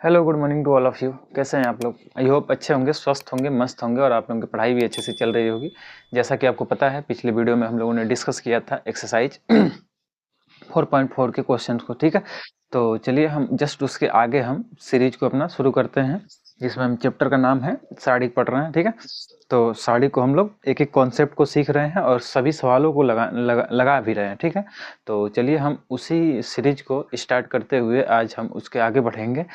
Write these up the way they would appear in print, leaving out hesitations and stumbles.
Hello, good morning to all of you. कैसे हैं आप लोग? आई होप अच्छे होंगे, स्वस्थ होंगे, मस्त होंगे और आप लोगों की पढ़ाई भी अच्छे से चल रही होगी। जैसा कि आपको पता है, पिछले वीडियो में हम लोगों ने डिस्कस किया था एक्सरसाइज 4.4 के क्वेश्चन को, ठीक है। तो चलिए हम जस्ट उसके आगे हम सीरीज को अपना शुरू करते हैं, जिसमें हम चैप्टर का नाम है साड़ी पढ़ रहे हैं, ठीक है। तो साड़ी को हम लोग एक एक कॉन्सेप्ट को सीख रहे हैं और सभी सवालों को लगा भी रहे हैं, ठीक है। तो चलिए हम उसी सीरीज को स्टार्ट करते हुए आज हम उसके आगे बढ़ेंगे।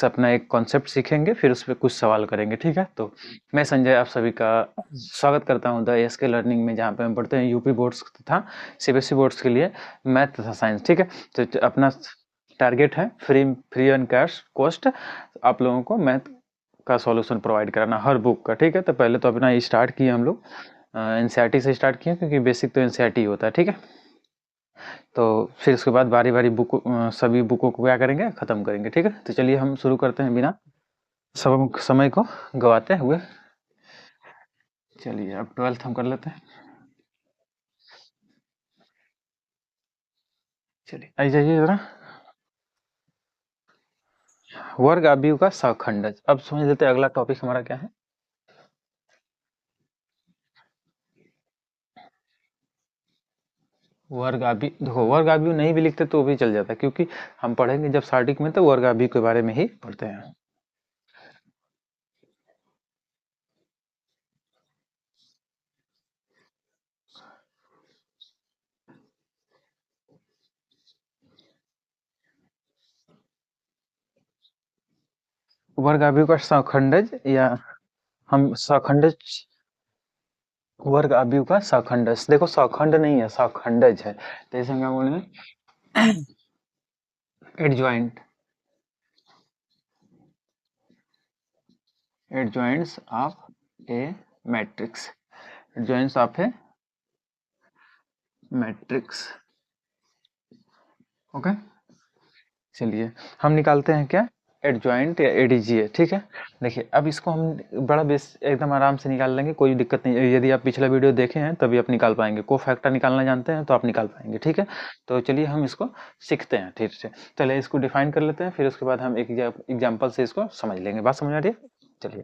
अपना एक कॉन्सेप्ट सीखेंगे, फिर उस पर कुछ सवाल करेंगे, ठीक है। तो मैं संजय आप सभी का स्वागत करता हूं द एसके लर्निंग में, जहां पे हम पढ़ते हैं यूपी बोर्ड्स तथा सीबीएसई बोर्ड्स के लिए मैथ तथा साइंस, ठीक है। तो अपना टारगेट है फ्री एंड कैश कॉस्ट आप लोगों को मैथ का सॉल्यूशन प्रोवाइड कराना हर बुक का, ठीक है। तो पहले तो अपना स्टार्ट किए हम लोग एनसीईआरटी से स्टार्ट किए, क्योंकि बेसिक तो एनसीईआरटी होता है, ठीक है। तो फिर उसके बाद बारी बारी सभी बुकों को क्या करेंगे, खत्म करेंगे, ठीक है। तो चलिए हम शुरू करते हैं बिना सब समय को गवाते हुए। चलिए अब 12th हम कर लेते हैं। चलिए आई जाइए जरा। वर्ग आव्यूह का सखंडज। अब समझ लेते हैं अगला टॉपिक हमारा क्या है। वर्ग आव्यूह, देखो वर्ग आव्यूह नहीं भी लिखते तो भी चल जाता है, क्योंकि हम पढ़ेंगे जब स्टार्टिंग में तो वर्ग आव्यूह के बारे में ही पढ़ते हैं। वर्ग आव्यूह का सखंडज, या हम सखंडज, वर्ग आव्यूह का सखंडज। देखो सखंड नहीं है, सखंडज है। तो इसे हम क्या बोलेंगे, adjoint, adjoints of A matrix, adjoints of A matrix, okay. चलिए हम निकालते हैं क्या, एडजॉइंट या एडीजीए, ठीक है। देखिए अब इसको हम बड़ा बेस एकदम आराम से निकाल लेंगे, कोई दिक्कत नहीं है। यदि आप पिछला वीडियो देखे हैं तभी आप निकाल पाएंगे, को फैक्टर निकालना जानते हैं तो आप निकाल पाएंगे, ठीक है। तो चलिए हम इसको सीखते हैं ठीक से। चलिए इसको डिफाइन कर लेते हैं, फिर उसके बाद हम एक एग्जाम्पल से इसको समझ लेंगे। बात समझ आ रही है? चलिए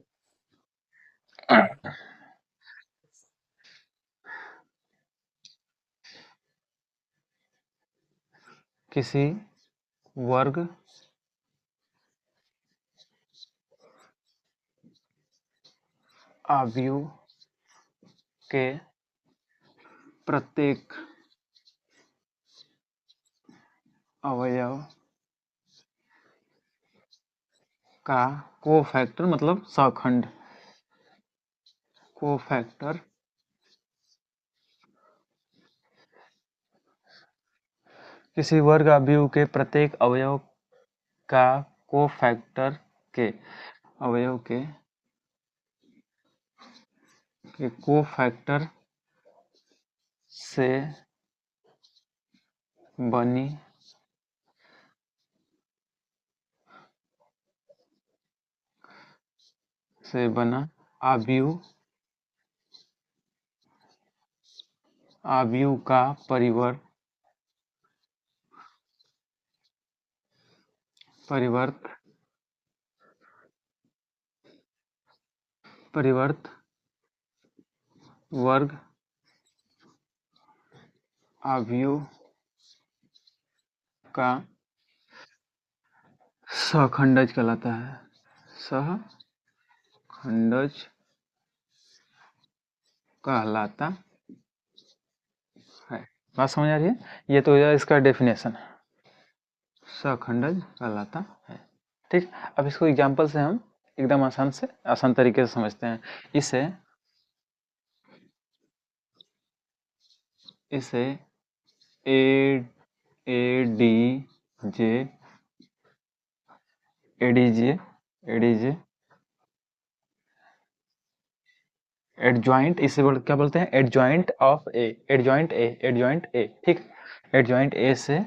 किसी वर्ग आव्यूह के प्रत्येक अवयव का कोफैक्टर, मतलब सखंड, कोफैक्टर किसी वर्ग आव्यूह के प्रत्येक अवयव का कोफैक्टर के अवयव के कोफैक्टर से बनी से बना आव्यूह, आव्यूह का परिवर्त परिवर्त वर्ग आव्यूह का सहखंडज कहलाता है, सहखंडज कहलाता है। बात समझ आ रही है? ये तो हो जाए इसका डेफिनेशन, सहखंडज कहलाता है, ठीक। अब इसको एग्जाम्पल से हम एकदम आसान तरीके से समझते हैं। इसे इसे A A D J ADJ ADJ adjoint, इसे क्या बोलते हैं, adjoint of A, adjoint A, ठीक। एडजॉइंट ए से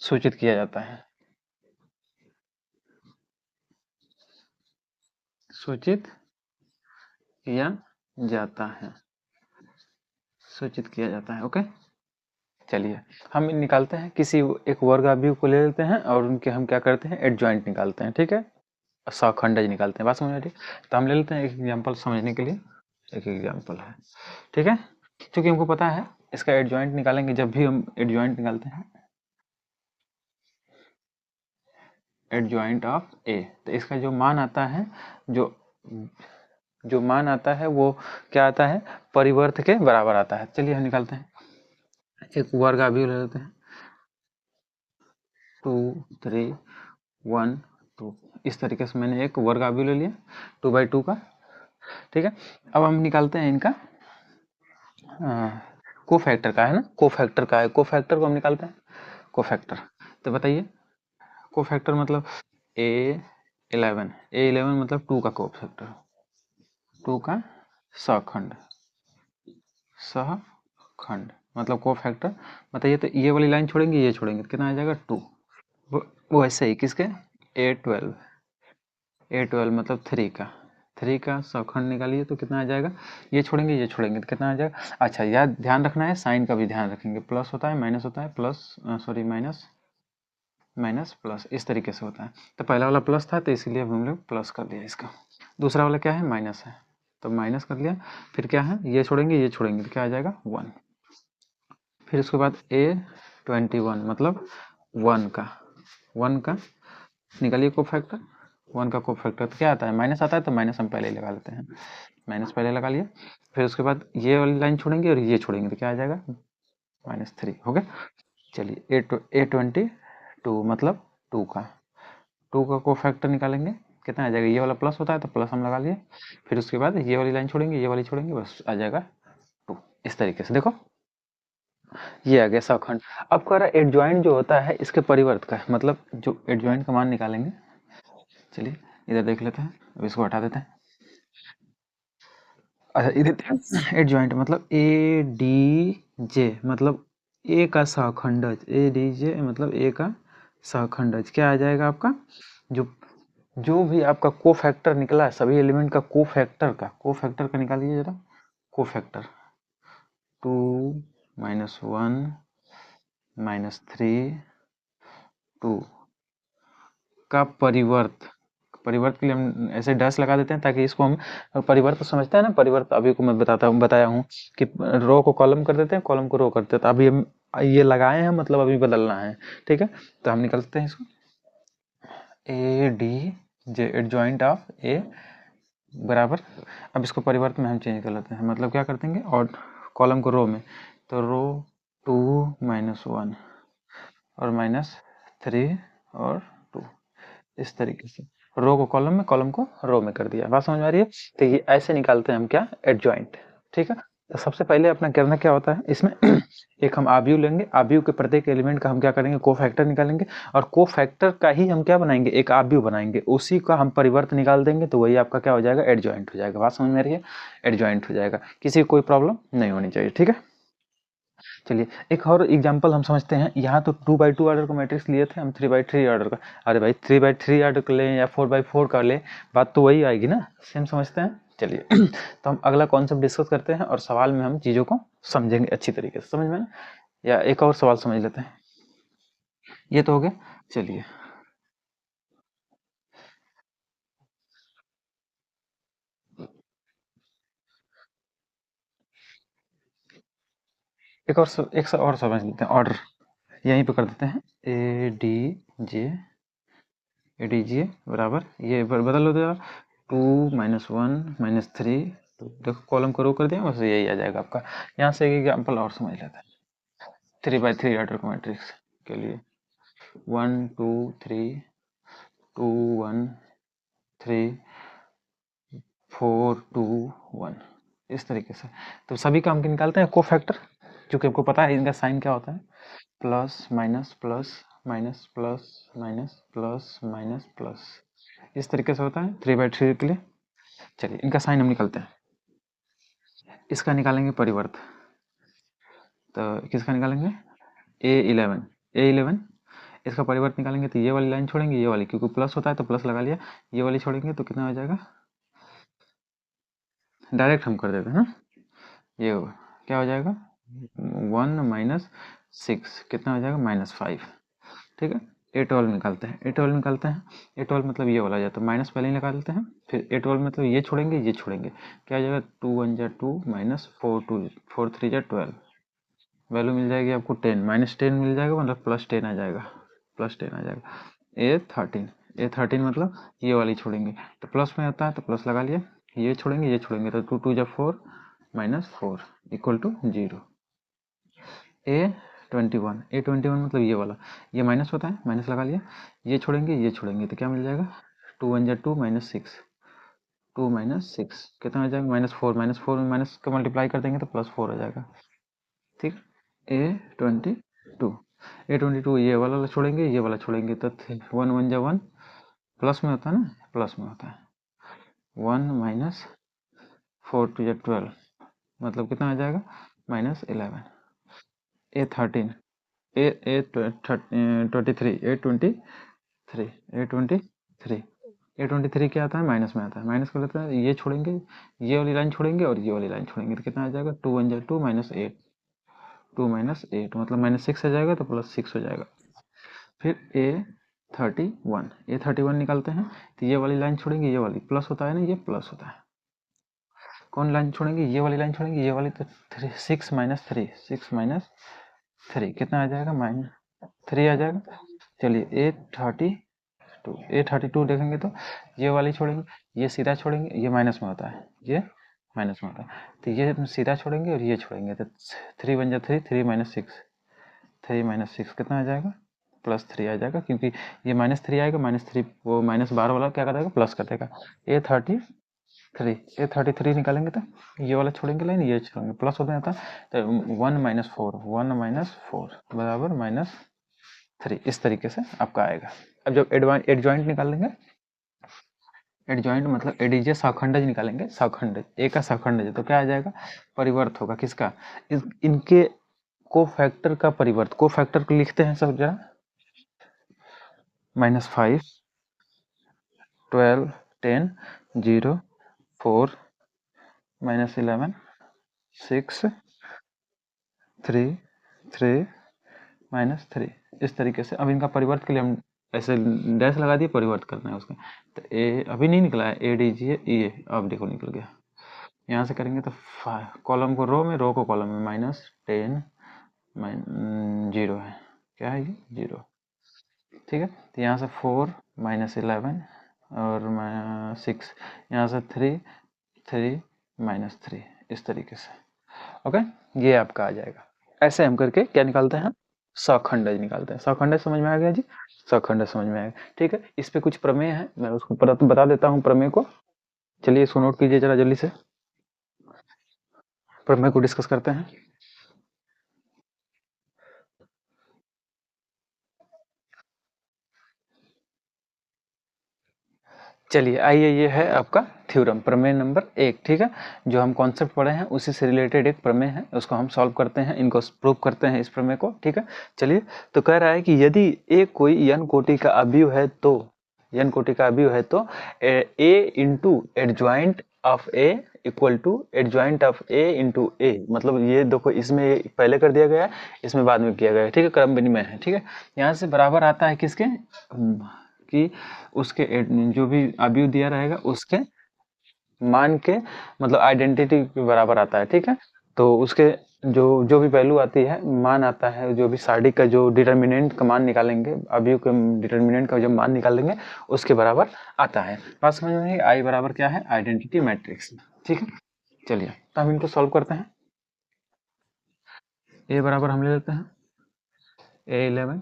सूचित किया जाता है, सूचित किया जाता है, सूचित किया जाता है, ओके। चलिए हम निकालते हैं, किसी एक वर्ग अवयव को ले लेते हैं और उनके हम क्या करते हैं, एडजॉइंट निकालते हैं, ठीक है, सहखंडज निकालते हैं। बात समझ में आ रही है? तो हम ले लेते हैं एक एग्जाम्पल समझने के लिए, एक एग्जाम्पल है, ठीक है, क्योंकि हमको पता है इसका एडजॉइंट निकालेंगे। जब भी हम एडजॉइंट निकालते हैं, एडजॉइंट ऑफ ए, तो इसका जो मान आता है, जो जो मान आता है वो क्या आता है, परिवर्त के बराबर आता है। चलिए हम निकालते हैं, एक वर्ग अवयव ले लेते हैं, 2 3 1 2, इस तरीके से मैंने एक वर्ग अवयव ले लिया 2/2 का, ठीक है। अब हम निकालते हैं इनका कोफैक्टर का, है ना, कोफैक्टर का है, कोफैक्टर को हम निकालते हैं, कोफैक्टर। तो बताइए कोफैक्टर मतलब A11 मतलब 2 का कोफैक्टर, 2 का सहखंड, सहखंड मतलब कोफैक्टर। बताइए, तो ये वाली लाइन छोड़ेंगे, ये छोड़ेंगे तो कितना आ जाएगा 2। वो ऐसे ही किसके, A12 मतलब 3 का, 3 का सहखंड निकालिए तो कितना आ जाएगा, ये छोड़ेंगे तो कितना आ जाएगा। अच्छा याद ध्यान रखना है, साइन का भी ध्यान रखेंगे, प्लस होता है माइनस होता है, plus sorry minus minus plus, इस तरीके से होता है। तो पहला वाला प्लस था तो इसीलिए हम लोग प्लस कर दिया इसका, दूसरा वाला क्या है, माइनस है तो माइनस कर लिया। फिर क्या है, ये छोड़ेंगे तो क्या आ जाएगा 1। फिर उसके बाद A21 मतलब 1 का निकालिए कोफैक्टर, 1 का कोफैक्टर तो क्या आता है, माइनस आता है, तो माइनस हम पहले ही लगा लेते हैं, माइनस पहले लगा लिया। फिर उसके बाद ये वाली लाइन छोड़ेंगे और ये छोड़ेंगे तो क्या आ जाएगा, -3 हो गया। चलिए A22 मतलब 2 का कोफैक्टर निकालेंगे, कितना आ जाएगा, ये वाला प्लस होता है तो प्लस हम लगा लिए। फिर उसके बाद ये वाली लाइन छोड़ेंगे, ये वाली छोड़ेंगे, बस आ जाएगा 2। इस तरीके से देखो ये आ गया सहखंड। अब कह रहा है एडजॉइंट जो होता है इसके परिवर्त का, मतलब जो एडजॉइंट का मान निकालेंगे। चलिए इधर देख लेते हैं, अब इसको हटा देते हैं। अच्छा इधर एडजॉइंट मतलब ADJ मतलब ए का सहखंडज, ADJ मतलब ए का सहखंडज क्या आ जाएगा आपका, जो जो भी आपका कोफैक्टर निकला है, सभी एलिमेंट का कोफैक्टर का निकालिए जरा, कोफैक्टर 2 -1 -3 2 का परिवर्त के लिए हम ऐसे डैश लगा देते हैं ताकि इसको हम परिवर्त समझते हैं ना, परिवर्त अभी को मैं बताया हूँ कि रो को कॉलम कर देते हैं, कॉलम को रो कर देते हैं। तो अभी हम ये लगाए हैं मतलब अभी बदलना है, ठीक है। तो हम निकलते हैं इसको, ADJ एडजॉइंट ऑफ ए बराबर, अब इसको परिवर्त में हम चेंज कर लेते हैं, मतलब क्या कर देंगे और कॉलम को रो में, तो रो 2 -1 और -3 और 2, इस तरीके से रो को कॉलम में, कॉलम को रो में कर दिया। बात समझ में आ रही है? तो ये ऐसे निकालते हैं हम क्या, एडजॉइंट, ठीक है। तो सबसे पहले अपना करना क्या होता है इसमें एक हम आव्यूह लेंगे, आव्यूह के प्रत्येक एलिमेंट का हम क्या करेंगे, कोफैक्टर निकालेंगे और कोफैक्टर का ही हम क्या बनाएंगे, एक आव्यूह बनाएंगे, उसी का हम परिवर्त निकाल देंगे तो वही आपका क्या हो जाएगा, एडजॉइंट हो जाएगा। बात समझ में आ रही है? एडजॉइंट हो जाएगा, किसी को कोई प्रॉब्लम नहीं होनी चाहिए, ठीक है। चलिए एक और एग्जांपल हम समझते हैं, यहाँ तो 2/2 ऑर्डर का मैट्रिक्स लिए थे हम, 3/3 ऑर्डर का। अरे भाई 3/3 ऑर्डर का लें या 4/4 का ले, बात तो वही आएगी ना, सेम समझते हैं। चलिए तो हम अगला कॉन्सेप्ट डिस्कस करते हैं और सवाल में हम चीज़ों को समझेंगे अच्छी तरीके से, समझ में ना, या एक और सवाल समझ लेते हैं, ये तो हो गया। चलिए एक और समझ लेते हैं, ऑर्डर यहीं पे कर देते हैं, ए डी जे बराबर, ये बदल हो जाएगा 2 -1 -3, देखो कॉलम को रो कर दिया, बस यही आ जाएगा आपका। यहाँ से एक एग्जाम्पल और समझ लेते हैं, 3/3 ऑर्डर का मैट्रिक्स के लिए 1 2 3 2 1 3 4 2 1, इस तरीके से। तो सभी का हम निकालते हैं कोफैक्टर, क्योंकि आपको पता है इनका साइन क्या होता है, plus minus plus minus plus minus plus minus plus, इस तरीके से होता है 3/3 के लिए। चलिए इनका साइन हम निकालते हैं, इसका निकालेंगे परिवर्त, तो किसका निकालेंगे, A11 इसका परिवर्त निकालेंगे तो ये वाली लाइन छोड़ेंगे, ये वाली क्योंकि प्लस होता है तो प्लस लगा लिया, ये वाली छोड़ेंगे तो कितना हो जाएगा, डायरेक्ट हम कर देते हैं ना, ये होगा क्या हो जाएगा 1 - 6 कितना हो जाएगा -5। ठीक है, A12 निकालते हैं। A12 निकालते हैं, A12 मतलब ये वाला, या तो माइनस पहले ही निकालते हैं, फिर A12 मतलब ये छोड़ेंगे ये छोड़ेंगे, क्या हो जाएगा 2 1 जा 2 -4 2 4 3 जा 12, वैल्यू मिल जाएगी आपको 10, -10 मिल जाएगा, मतलब +10 आ जाएगा, +10 आ जाएगा। A13 मतलब ये वाली छोड़ेंगे, तो प्लस में आता है तो प्लस लगा लिया, ये छोड़ेंगे तो 2 2 जा 4 -4 = 0। A21 मतलब ये वाला, ये माइनस होता है, माइनस लगा लिया, ये छोड़ेंगे तो क्या मिल जाएगा 2 1 जा 2 -6 2 -6 कितना हो जाएगा -4 में माइनस का मल्टीप्लाई कर देंगे तो +4 आ जाएगा। ठीक, A22 ये वाला छोड़ेंगे ये वाला छोड़ेंगे तो 1 1 जा 1 प्लस में होता है ना, प्लस में होता है 1 -4 2 जा 12 मतलब कितना आ जाएगा -11। A13 A23 क्या आता है, माइनस में आता है, माइनस कर लेते हैं, ये छोड़ेंगे ये वाली लाइन छोड़ेंगे और ये वाली लाइन छोड़ेंगे तो कितना आ जाएगा 2 1 जा 2 -8 2 -8 मतलब -6 आ जाएगा तो +6 हो जाएगा। फिर A31 निकालते हैं, तो ये वाली लाइन छोड़ेंगे ये वाली प्लस होता है ना, ये प्लस होता है, कौन लाइन छोड़ेंगे ये वाली लाइन छोड़ेंगे, ये वाली तो 6 -3 कितना आ जाएगा -3 आ जाएगा। चलिए A32 देखेंगे तो ये वाली छोड़ेंगे, ये सीधा छोड़ेंगे, ये माइनस में होता है, ये माइनस में होता है, तो ये सीधा छोड़ेंगे और ये छोड़ेंगे तो 3 1 जा 3 3 -6 कितना आ जाएगा +3 आ जाएगा, क्योंकि ये -3 आएगा, -3 वो -12 वाला क्या कर देगा प्लस कर देगा। A33 निकालेंगे तो ये वाला छोड़ेंगे लाइन, ये छोड़ेंगे प्लस होता जाता है, तो 1 -4 बराबर -3, इस तरीके से आपका आएगा। अब जब एडजॉइंट निकालेंगे, एडजॉइंट मतलब एडीजे शाखंडज निकालेंगे, शाखंडज ए का शाखंडज तो क्या आ जाएगा, परिवर्त होगा किसका, इनके कोफैक्टर का परिवर्त, कोफैक्टर को लिखते हैं सब जरा, -5 12 10 0 4 -11 6 3 3 -3, इस तरीके से। अब इनका परिवर्त के लिए हम ऐसे डैश लगा दिए, परिवर्त करना है उसका, तो ए अभी नहीं निकला है, ए डीजिए ये अब देखो निकल गया, यहाँ से करेंगे तो कॉलम को रो में, रो को कॉलम में, -10 0 है, क्या है ये 0। ठीक है, तो यहाँ से 4 -11 और 6, यहाँ से 3 3 -3, इस तरीके से। ओके, ये आपका आ जाएगा। ऐसे हम करके क्या निकालते हैं, सखंडज निकालते हैं। सखंडज समझ में आ गया जी, सखंडज समझ में आ गया। ठीक है, इस पे कुछ प्रमेय है, मैं उसको बता देता हूँ प्रमेय को। चलिए इसको नोट कीजिए जरा जल्दी से, प्रमेय को डिस्कस करते हैं। चलिए आइए, ये है आपका थ्योरम, प्रमेय नंबर 1। ठीक है, जो हम कॉन्सेप्ट पढ़े हैं उसी से रिलेटेड एक प्रमेय है, उसको हम सॉल्व करते हैं, इनको प्रूव करते हैं इस प्रमेय को। ठीक है, चलिए, तो कह रहा है कि यदि ए कोई n कोटि का अवयव है तो n कोटि का अवयव है तो a into adjoint of a equal to adjoint of a into a, मतलब ये देखो इसमें पहले कर दिया गया है, इसमें बाद में किया गया है। ठीक है, क्रम विनिमय है। ठीक है, यहाँ से बराबर आता है किसके, कि उसके जो भी अवयव दिया रहेगा उसके मान के, मतलब आइडेंटिटी के बराबर आता है। ठीक है, तो उसके जो भी वैल्यू आती है, मान आता है, जो भी सारणी का जो डिटर्मिनेंट का मान निकालेंगे, अवयव के डिटर्मिनेंट का जो मान निकालेंगे उसके बराबर आता है। बात समझ में आई? आई बराबर क्या है, आइडेंटिटी मैट्रिक्स। ठीक है, चलिए तो हम इनको सॉल्व करते हैं। ए बराबर हम ले लेते हैं A11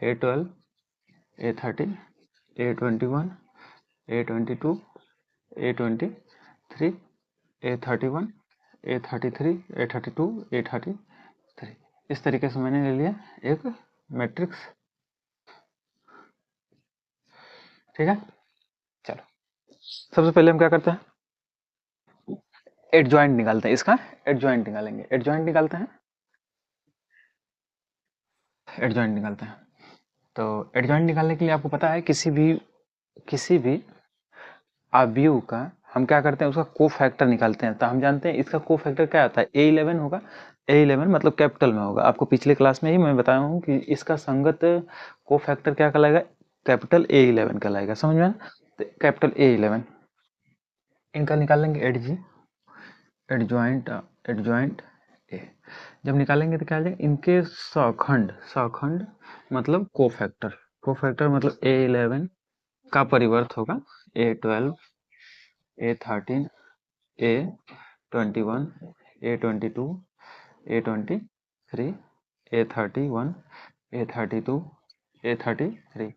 A12 A13 A21 A22 A23 A31 A33 A32 A33, इस तरीके से मैंने ले लिया एक मैट्रिक्स। ठीक है, चलो सबसे पहले हम क्या करते हैं, एडजॉइंट निकालते हैं, इसका एडजॉइंट निकालेंगे, एडजॉइंट निकालते हैं, एडजॉइंट निकालते हैं। तो एडजॉइंट निकालने के लिए आपको पता है किसी भी अवयव का हम क्या करते हैं, उसका कोफैक्टर निकालते हैं। तो हम जानते हैं इसका कोफैक्टर क्या आता है, A11 होगा, A11 मतलब कैपिटल में होगा। आपको पिछले क्लास में ही मैं बताया हूँ कि इसका संगत को फैक्टर क्या कहलाएगा, कैपिटल A11 कहलाएगा, समझ में? तो कैपिटल A11 इनका निकाल लेंगे एडजॉइंट एडजॉइंट ए। जब निकालेंगे तो क्या आ जाएगा, इनके सौखंड, सौखंड मतलब कोफैक्टर, कोफैक्टर मतलब A11 का परिवर्त होगा A12 A13 A21 A22 A23 A31 A32 A33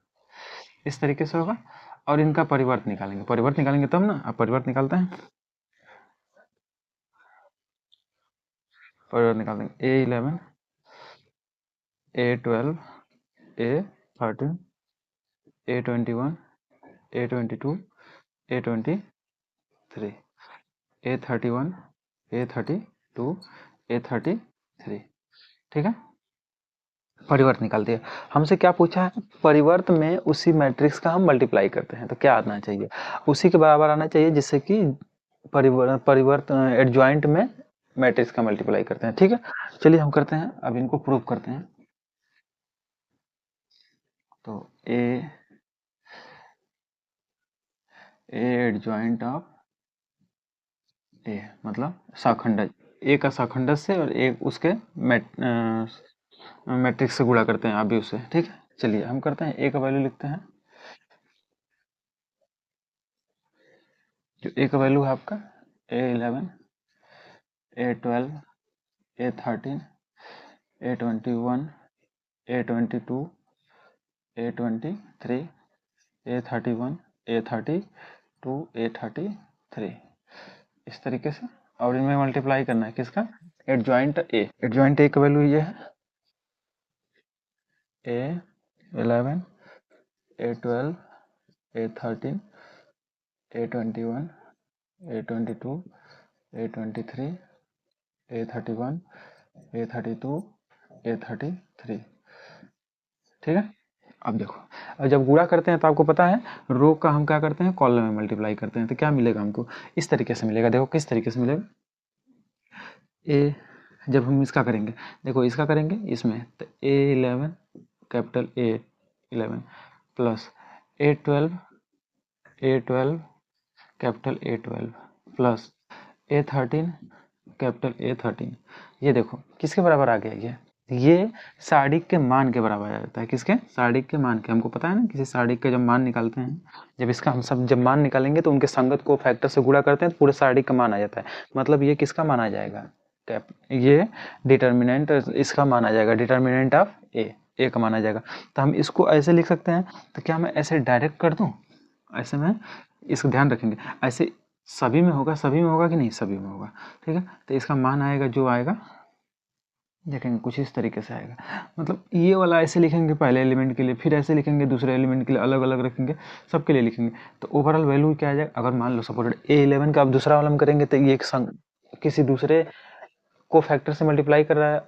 इस तरीके से होगा। और इनका परिवर्त निकालेंगे, परिवर्त निकालेंगे तब ना। अब परिवर्त निकालते हैं, परिवर्त निकाल देंगे A11 A12 A13 A21 A22 A23 A31 A32 A33, ठीक है। परिवर्त निकालते हैं। हमसे क्या पूछा है, परिवर्त में उसी मैट्रिक्स का हम मल्टीप्लाई करते हैं, तो क्या आना चाहिए, उसी के बराबर आना चाहिए जिससे कि परिवर्त एडजॉइंट में मैट्रिक्स का मल्टीप्लाई करते हैं, ठीक है। चलिए हम करते हैं, अब इनको प्रूव करते हैं। तो ए एडजॉइंट ऑफ ए मतलब शाखंडज, ए का शाखंडज से और ए उसके मैट्रिक्स से गुणा करते हैं, आप भी उससे, ठीक है। चलिए हम करते हैं, ए का वैल्यू लिखते हैं, जो ए का वैल्यू है आपका A11 A12 A13 A21 A22 A23 A31 A32 A33 इस तरीके से। और इनमें मल्टीप्लाई करना है किसका, एडजॉइंट ए। एडजॉइंट ए का वैल्यू ये है A11 A12 A13 A21 A22 A23 A31 A32 A33, ठीक है। अब देखो, अब जब गुणा करते हैं तो आपको पता है रो का हम क्या करते हैं, कॉलम में मल्टीप्लाई करते हैं, तो क्या मिलेगा हमको, इस तरीके से मिलेगा। देखो किस तरीके से मिलेगा, ए जब हम इसका करेंगे, देखो इसका करेंगे इसमें, तो A11 capital A11 plus A12 A12 capital A12 plus A13 capital A13, ये देखो किसके बराबर आ गया, ये सारणिक के मान के बराबर आ जाता है। किसके, सारणिक के मान के। हमको पता है ना, किसी सारणिक के जब मान निकालते हैं, जब इसका हम सब जब मान निकालेंगे तो उनके संगत को फैक्टर से गुणा करते हैं तो पूरे सारणिक का मान आ जाता है। मतलब ये किसका मान आ जाएगा, ये डिटर्मिनेंट इसका मान आ जाएगा, डिटर्मिनेंट ऑफ ए का मान आ जाएगा। तो हम इसको ऐसे लिख सकते हैं, तो क्या मैं ऐसे डायरेक्ट कर दूं, ऐसे में इसको ध्यान रखेंगे, ऐसे सभी में होगा, सभी में होगा कि नहीं, सभी में होगा, ठीक है। तो इसका मान आएगा, जो आएगा देखेंगे कुछ इस तरीके से आएगा। मतलब ये वाला ऐसे लिखेंगे पहले एलिमेंट के लिए, फिर ऐसे लिखेंगे दूसरे एलिमेंट के लिए, अलग अलग रखेंगे, सबके लिए लिखेंगे, तो ओवरऑल वैल्यू क्या आ जाएगा। अगर मान लो सपोर्टेड A11 का आप दूसरा वाला करेंगे तो ये एक किसी दूसरे को फैक्टर से मल्टीप्लाई कर रहा है,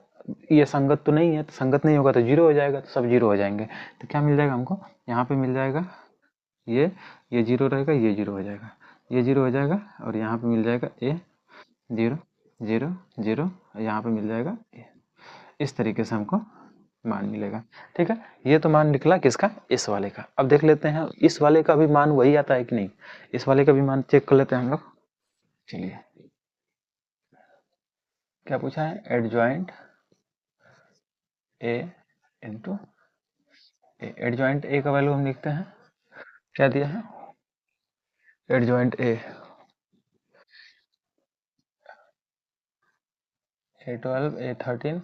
ये संगत तो नहीं है, तो संगत नहीं होगा तो जीरो हो जाएगा, तो सब जीरो हो जाएंगे। तो क्या मिल जाएगा हमको, यहाँ पे मिल जाएगा ये जीरो रहेगा, ये जीरो हो जाएगा, ये जीरो हो जाएगा, और यहाँ पे मिल जाएगा ए 0 0 0, यहाँ पे मिल जाएगा ए। इस तरीके से हमको मान मिलेगा, ठीक है। ये तो मान निकला किसका, इस वाले का। अब देख लेते हैं इस वाले का भी मान वही आता है कि नहीं, इस वाले का भी मान चेक कर लेते हैं हम लोग। चलिए क्या पूछा है, adjoint A into A. Adjoint ए का वैल्यू हम लिखते हैं, क्या दिया है, adjoint A12 A13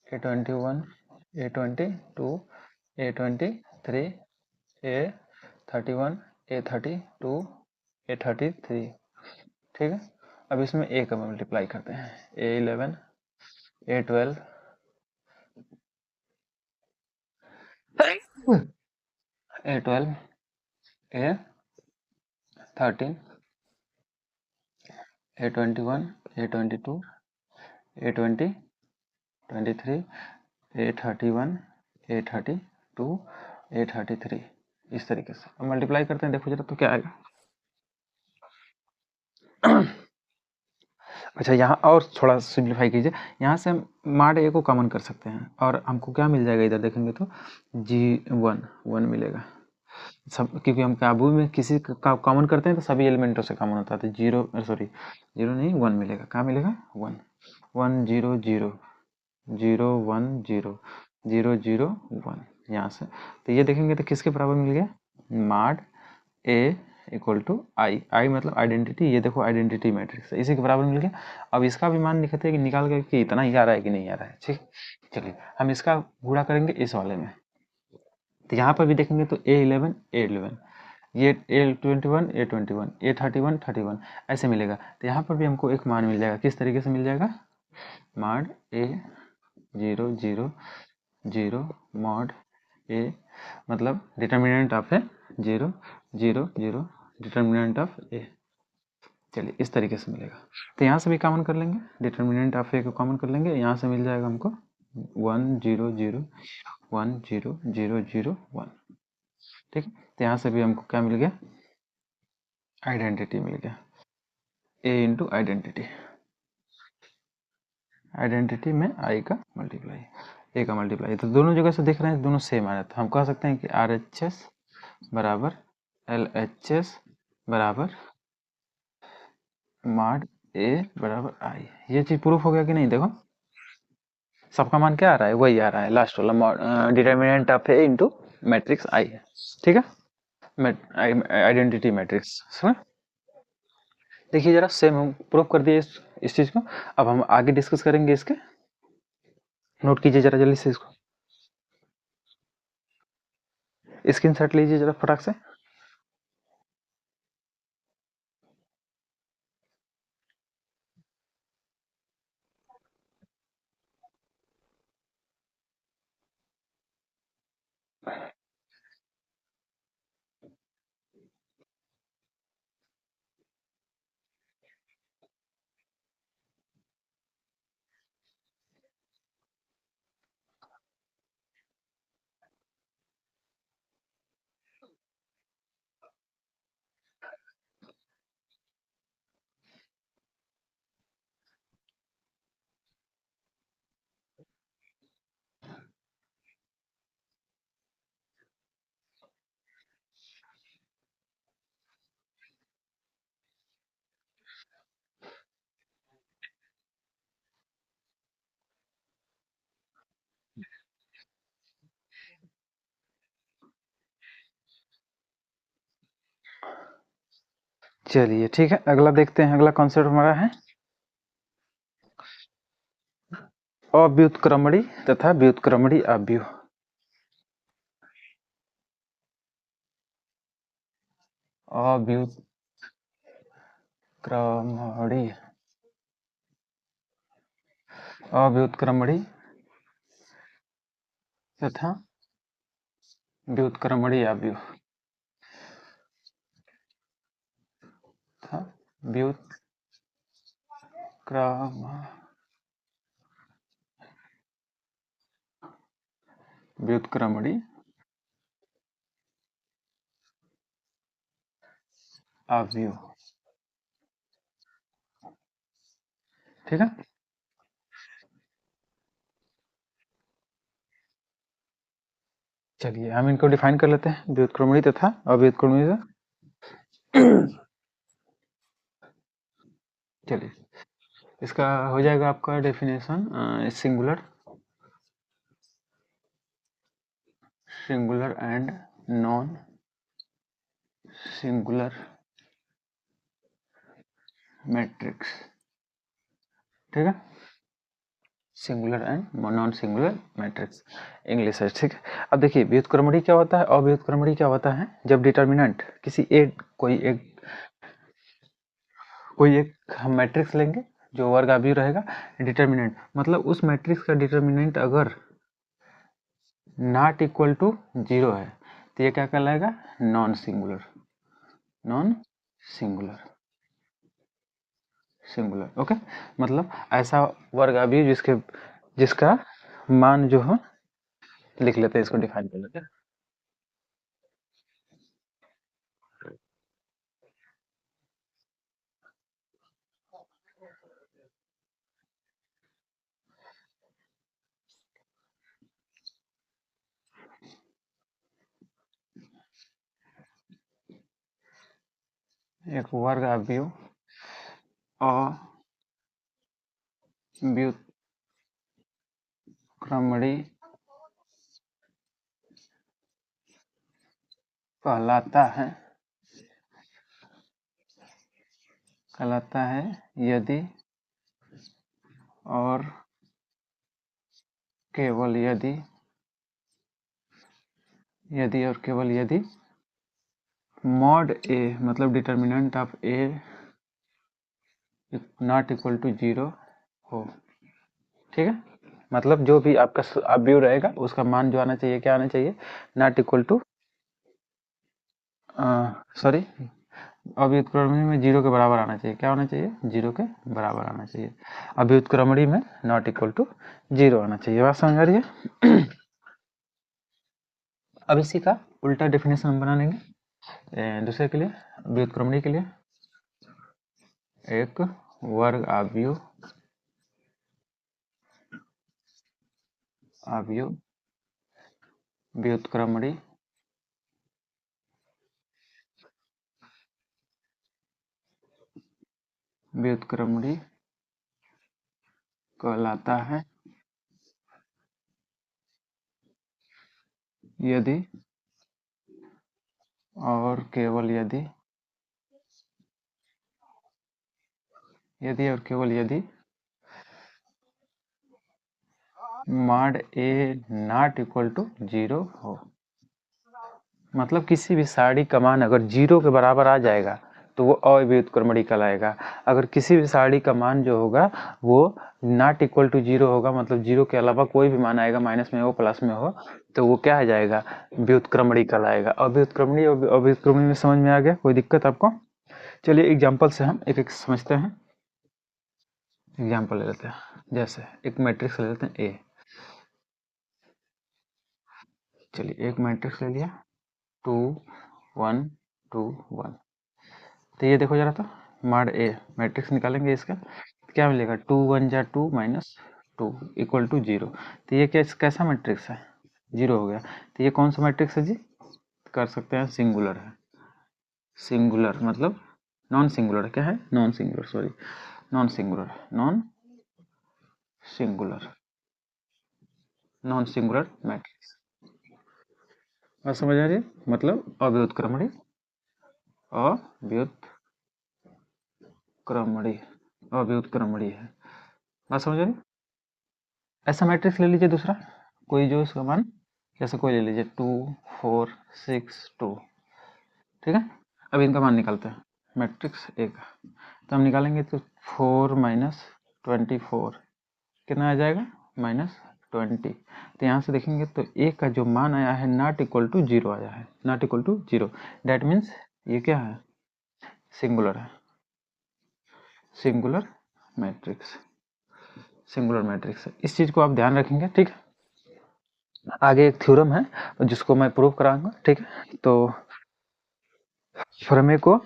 A21 A22 A23 A31 A32 A33, ठीक है। अब इसमें ए का मल्टीप्लाई करते हैं, A11 A12 A12 A13 A21 A22 A20 23 A31 A32 A33 इस तरीके से। अब मल्टीप्लाई करते हैं, देखो जरा तो क्या आएगा। अच्छा, यहाँ और थोड़ा सिंप्लीफाई कीजिए, यहाँ से हम माड ए को कॉमन कर सकते हैं और हमको क्या मिल जाएगा, इधर देखेंगे तो G1 मिलेगा सब, क्योंकि हम काबू में किसी का कॉमन करते हैं तो सभी एलिमेंटों से कॉमन होता है, तो जीरो नहीं 1 मिलेगा, कहाँ मिलेगा 1, 1 0 0 0 1 0 0 0 1 यहाँ से, तो ये देखेंगे तो किसके बराबर मिल गया, माड ए इक्वल टू आई मतलब आइडेंटिटी, ये देखो आइडेंटिटी मैट्रिक्स इसी के बराबर मिल गया। अब इसका भी मान लिखते हैं कि निकाल कर कि इतना ही आ रहा है कि नहीं आ रहा है, ठीक। चलिए हम इसका गुणा करेंगे इस वाले में, तो यहाँ पर भी देखेंगे तो A11 ये A21 A31 ऐसे मिलेगा, तो यहाँ पर भी हमको एक मान मिल जाएगा, किस तरीके से मिल जाएगा, माड A 0 0 0 मॉड ए मतलब determinant of A 0 0 0 determinant of A, चलिए इस तरीके से मिलेगा। तो यहाँ से भी कॉमन कर लेंगे, डिटर्मिनेंट ऑफ ए को कॉमन कर लेंगे, यहाँ से मिल जाएगा हमको 1 0 0 1 0 0 0 1, ठीक है। तो यहाँ से भी हमको क्या मिल गया, आइडेंटिटी मिल गया, ए इंटू आइडेंटिटी में आई का मल्टीप्लाई, ए का मल्टीप्लाई, तो दोनों जगह से देख रहे हैं दोनों सेम आ रहा है, तो हम कह सकते हैं कि RHS बराबर LHS बराबर माड ए बराबर आई, ये चीज प्रूफ हो गया कि नहीं, देखो सबका मान क्या आ रहा है, वही आ रहा है लास्ट वाला, determinant of A into matrix I है, ठीक है, आइडेंटिटी मैट्रिक्स समझ। देखिए जरा सेम हम प्रूफ कर दिए इस चीज को, अब हम आगे डिस्कस करेंगे इसके, नोट कीजिए जरा जल्दी से इसको, स्क्रीनशॉट लीजिए जरा फटाक से। चलिए ठीक है, अगला देखते हैं, अगला कॉन्सेप्ट हमारा है अव्युत्क्रमणी तथा व्युत्क्रमणी अव्यूह। अव्युत्क्रमणी अव्युत्क्रमणी तथा व्युत्क्रमणी अव्यूह तथा व्युत्क्रम व्युत्क्रमणी अव्यूह, ठीक है। चलिए हम इनको डिफाइन कर लेते हैं, व्युत्क्रमणी तथा अव्युत्क्रमणी से। चलिए इसका हो जाएगा आपका definition, singular singular and non singular matrix, ठीक है, singular and non singular matrix English है, ठीक है। अब देखिए व्युत्क्रमणी क्या होता है, अव्युत्क्रमणी क्या होता है, जब डिटर्मिनेंट किसी एक कोई एक हम मैट्रिक्स लेंगे जो वर्ग अवयव रहेगा, डिटर्मिनेंट मतलब उस मैट्रिक्स का डिटर्मिनेंट अगर नॉट इक्वल टू 0 है तो ये क्या कहलाएगा, non singular singular singular, okay. मतलब ऐसा वर्ग अवयव जिसका मान जो हो, लिख लेते हैं इसको, डिफाइन कर लेते हैं। एक वर्ग अवयव अव्युत्क्रमणी कहलाता है यदि और केवल यदि मॉड ए मतलब determinant of A not equal to 0 हो। ठीक है, मतलब जो भी आपका अवयव रहेगा उसका मान जो आना चाहिए, क्या आना चाहिए, नॉट इक्वल टू सॉरी अव्युत्क्रमणी में 0 के बराबर आना चाहिए। क्या होना चाहिए, 0 के बराबर आना चाहिए। अव्युत्क्रमणी में नॉट इक्वल टू 0 आना चाहिए। बात समझ आ रही है? अब इसी का उल्टा डेफिनेशन हम बना लेंगे दूसरे के लिए, व्युत्क्रमणी के लिए। एक वर्ग अवयव व्युत्क्रमणी कहलाता है यदि और केवल यदि mod A not equal to 0 हो। मतलब किसी भी सारणी का मान अगर 0 के बराबर आ जाएगा तो वो अव्युत्क्रमणी कहलाएगा। अगर किसी भी सारणी का मान जो होगा वो नॉट इक्वल टू 0 होगा, मतलब 0 के अलावा कोई भी मान आएगा, माइनस में हो प्लस में हो, तो वो क्या आ जाएगा, व्युत्क्रमणी कहलाएगा। अव्युत्क्रमणी में समझ में आ गया? कोई दिक्कत आपको? चलिए एग्जाम्पल से हम एक एक समझते हैं। एग्जाम्पल ले लेते हैं, जैसे एक मैट्रिक्स ले लेते हैं ए। चलिए एक मैट्रिक्स ले लिया 2 1 2 1। तो ये देखो जरा, तो मॉड ए मैट्रिक्स निकालेंगे इसका, क्या मिलेगा, 2 1 जा 2 माइनस 2 इक्वल टू 0। तो ये कैसा मैट्रिक्स है, 0 हो गया। तो ये कौन सा मैट्रिक्स है जी, कर सकते हैं सिंगुलर है। सिंगुलर मतलब नॉन सिंगुलर, क्या है, non singular, sorry non singular, non singular matrix. बात समझ आ रही है? मतलब अव्युत्क्रमणी है। बात समझ आ रही है? ऐसा मैट्रिक्स ले लीजिए दूसरा कोई जो उसका मान, जैसे कोई ले लीजिए 2 4 6 2। ठीक है, अब इनका मान निकालते हैं मैट्रिक्स ए का। तो हम निकालेंगे तो 4 माइनस 24 कितना आ जाएगा, माइनस 20। तो यहाँ से देखेंगे तो ए का जो मान आया है नॉट इक्वल टू 0 आया है, not equal to 0। That means ये क्या है, सिंगुलर है, सिंगुलर मैट्रिक्स है। इस चीज को आप ध्यान रखेंगे। ठीक है, आगे एक थ्योरम है जिसको मैं प्रूव कराऊंगा। ठीक है, तो प्रमेय को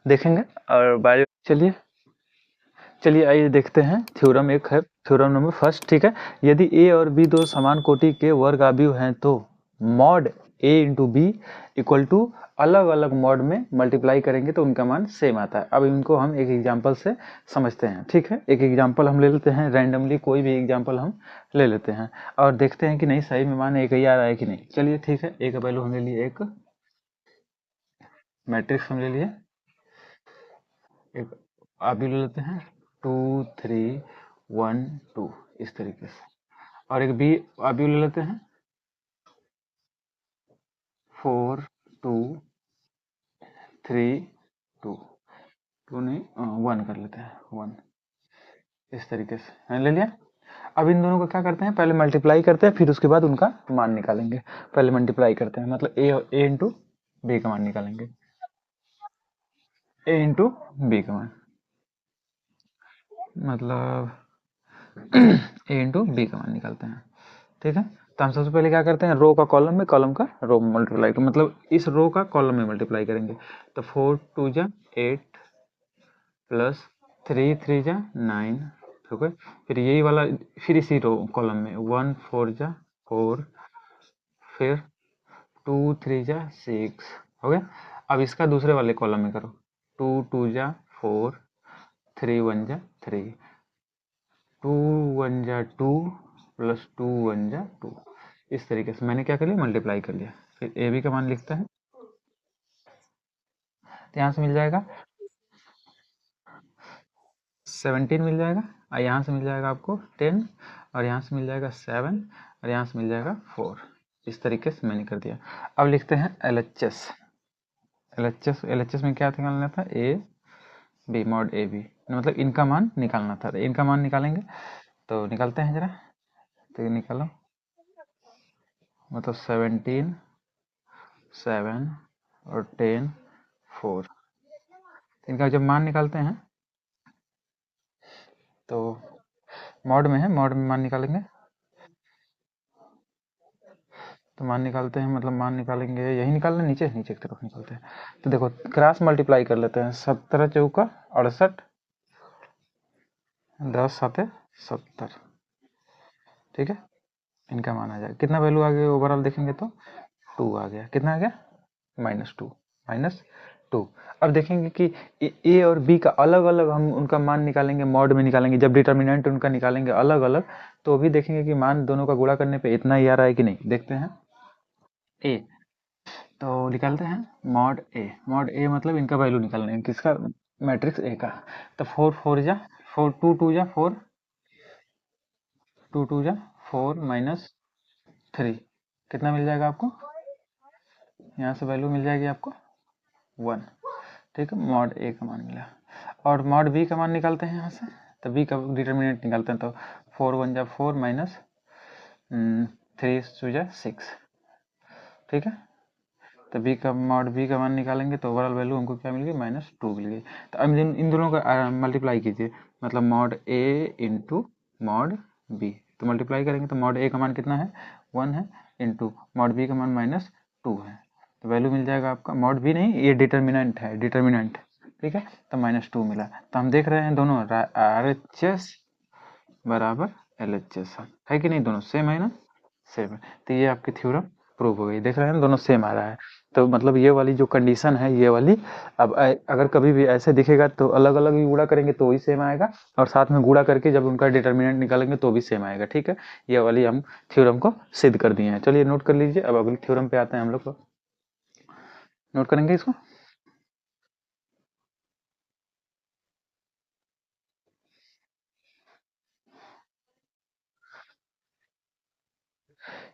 देखेंगे और बायो। चलिए आइए देखते हैं। थ्योरम एक है, थ्योरम नंबर फर्स्ट। ठीक है, यदि ए और बी दो समान कोटि के वर्ग अवयव हैं तो mod A into B equal to अलग अलग मॉड में मल्टीप्लाई करेंगे तो उनका मान सेम आता है। अब इनको हम एक एग्जांपल से समझते हैं। ठीक है, एक एग्जांपल हम ले लेते हैं, रैंडमली कोई भी एग्जांपल हम ले लेते हैं और देखते हैं कि नहीं सही में मान एक ही आ रहा है कि नहीं। चलिए ठीक है, एक वैल्यू हम ले लिए, एक मैट्रिक्स हम ले लिए, एक अवयव ले लेते हैं 2 3 1 2 इस तरीके से, और एक बी अवयव ले लेते हैं 4 2 3 2 2 नहीं 1 कर लेते हैं 1, इस तरीके से मैंने ले लिया। अब इन दोनों को क्या करते हैं, पहले मल्टीप्लाई करते हैं, फिर उसके बाद उनका मान निकालेंगे। पहले मल्टीप्लाई करते हैं, मतलब ए इंटू बी का मान निकालेंगे, ए इंटू बी का मान, मतलब ए इंटू बी का मान निकालते हैं। ठीक है, तो हम सबसे पहले क्या करते हैं, रो का कॉलम में, कॉलम का रो में मल्टीप्लाई, मतलब इस रो का कॉलम में मल्टीप्लाई करेंगे। तो 4 2 जा 8 प्लस 3 3 जा 9। ठीक है, फिर यही वाला, फिर इसी रो कॉलम में 1 4 जा 4, फिर 2 3 जा 6, हो गया। अब इसका दूसरे वाले कॉलम में करो, 2 2 जा 4, 3 1 जा 3, 2 1 जा 2 प्लस 2 1 जा 2। इस तरीके से मैंने क्या कर लिया, मल्टीप्लाई कर लिया। फिर ए बी का मान लिखता है, तो यहाँ से मिल जाएगा 17 मिल जाएगा, और यहाँ से मिल जाएगा आपको 10, और यहाँ से मिल जाएगा 7, और यहाँ से मिल जाएगा 4। इस तरीके से मैंने कर दिया। अब लिखते हैं LHS। LHS में क्या निकालना था, A B mod A B, मतलब इनका मान निकालना था। इनका मान निकालेंगे, तो निकालते हैं जरा, तो ये निकालो, मतलब 17 7 और 10 4। इनका जब मान निकालते हैं तो मॉड में है, मॉड में मान निकालेंगे, तो मान निकालते हैं, मतलब मान निकालेंगे, यही निकालना, नीचे नीचे की तरफ निकालते हैं। तो देखो क्रॉस मल्टीप्लाई कर लेते हैं, 17 चौका 68, 10 7 70, ठीक है। इनका मान आ जाएगा, कितना वैल्यू आ गया ओवरऑल देखेंगे तो 2 आ गया। कितना आ गया, -2 -2। अब देखेंगे कि ए और बी का अलग अलग हम उनका मान निकालेंगे, मॉड में निकालेंगे, जब डिटर्मिनेंट उनका निकालेंगे अलग अलग, तो भी देखेंगे कि मान दोनों का गुणा करने पे इतना ही आ रहा है कि नहीं। देखते हैं ए, तो निकालते हैं मॉड ए। मॉड ए मतलब इनका वैल्यू निकालना है, किसका, मैट्रिक्स ए का। तो 4 4 जा 4, 2 2 जा 4, 2 2 जा 4 -3, कितना मिल जाएगा आपको, यहाँ से वैल्यू मिल जाएगी आपको 1, ठीक है। मॉड ए का मान मिला। और मॉड बी का मान निकालते हैं यहाँ से, तो बी का डिटर्मिनेंट निकालते हैं, तो 4 1 जा 4 -3 2 जा 6, ठीक है। तो बी का मॉड बी का मान निकालेंगे, तो ओवरऑल वैल्यू हमको क्या मिल गई, -2 मिल गई। तो अब इन दोनों का मल्टीप्लाई कीजिए, मतलब mod A into mod B, तो मल्टीप्लाई करेंगे तो मॉड ए का मान कितना है, 1 है, इंटू मॉड बी का मान -2 है, तो वैल्यू मिल जाएगा आपका, मॉड बी नहीं, ये डिटर्मिनेंट है, डिटर्मिनेंट, ठीक है। तो -2 मिला। तो हम देख रहे हैं दोनों RHS बराबर LHS है कि नहीं, दोनों सेम है ना, सेम है। तो ये आपकी थ्योरम प्रूव हो गई, देख रहे हैं दोनों सेम आ रहा है। तो मतलब ये वाली जो कंडीशन है, ये वाली, अब अगर कभी भी ऐसे दिखेगा तो अलग अलग भी गुणा करेंगे तो ही सेम आएगा, और साथ में गुणा करके जब उनका डिटर्मिनेंट निकालेंगे तो भी सेम आएगा, ठीक है। ये वाली हम थ्योरम को सिद्ध कर दिए हैं। चलिए नोट कर लीजिए, अब अगली थ्योरम पे आते हैं हम लोग, को नोट करेंगे इसको।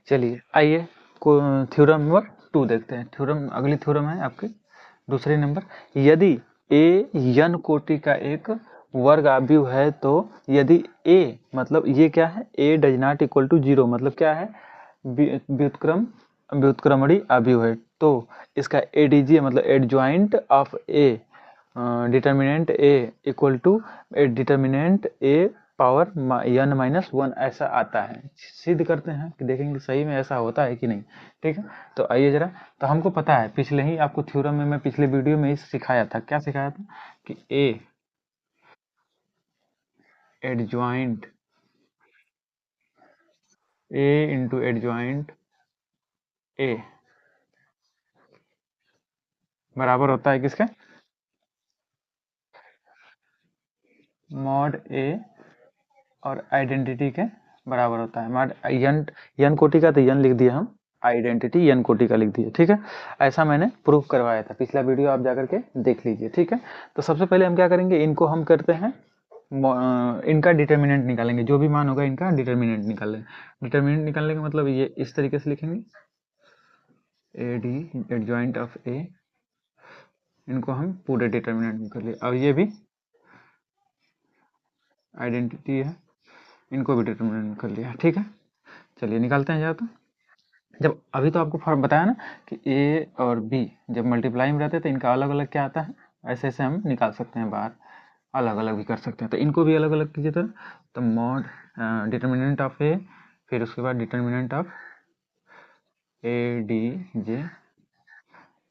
चलिए आइए थ्योरम नंबर 2 देखते हैं। थ्योरम, अगली थ्योरम है आपकी दूसरे नंबर, यदि ए यन कोटि का एक वर्ग आव्यूह है, तो यदि ए मतलब ये क्या है, ए डज नॉट इक्वल टू 0, मतलब क्या है, व्युत्क्रमणी आव्यूह है, तो इसका एडीजी मतलब adjoint of A determinant A equal to determinant A power n-1 ऐसा आता है। सिद्ध करते हैं कि देखेंगे सही में ऐसा होता है कि नहीं, ठीक है। तो आइए जरा, तो हमको पता है, पिछले ही आपको थ्योरम में, मैं पिछले वीडियो में ही सिखाया था, क्या सिखाया था, कि ए adjoint, A into adjoint A बराबर होता है किसके, मॉड ए और आइडेंटिटी के बराबर होता है। मॉड यन कोटि का, तो यन लिख दिया हम, आइडेंटिटी यन कोटि का लिख दिया, ठीक है। ऐसा मैंने प्रूफ करवाया था, पिछला वीडियो आप जाकर के देख लीजिए, ठीक है। तो सबसे पहले हम क्या करेंगे, इनको हम करते हैं, इनका डिटर्मिनेंट निकालेंगे, जो भी मान होगा इनका डिटर्मिनेंट निकाल लेंगे। डिटर्मिनेंट निकालने का मतलब ये इस तरीके से लिखेंगे, ए डी एडजॉइंट ऑफ ए, इनको हम पूरे डिटर्मिनेंट निकाल लिए। अब ये भी आइडेंटिटी है, इनको भी डिटर्मिनेंट कर लिया, ठीक है। चलिए निकालते हैं जरा, तो जब अभी तो आपको फर्क बताया ना कि ए और बी जब मल्टीप्लाई में रहते हैं तो इनका अलग अलग क्या आता है, ऐसे ऐसे हम निकाल सकते हैं बाहर, अलग अलग भी कर सकते हैं। तो इनको भी अलग अलग कीजिए, तो मॉड डिटर्मिनेंट ऑफ ए, फिर उसके बाद डिटर्मिनेंट ऑफ ए डी जे,